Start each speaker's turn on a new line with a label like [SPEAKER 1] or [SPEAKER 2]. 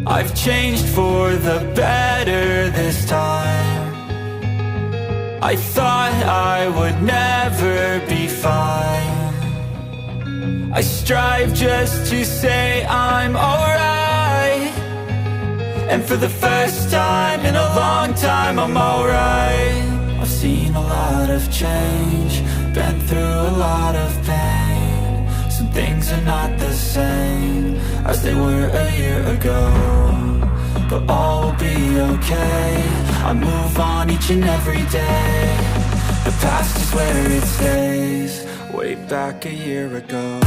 [SPEAKER 1] I've changed for the better this time. I thought I would never be fine. I strive just to say I'm alright, and for the first time in a long time I'm alright. I've seen a lot of change, been through a lot of pain. Some things are not the same as they were a year ago, but all will be okay. I move on each and every day. The past is where it stays, way back a year ago.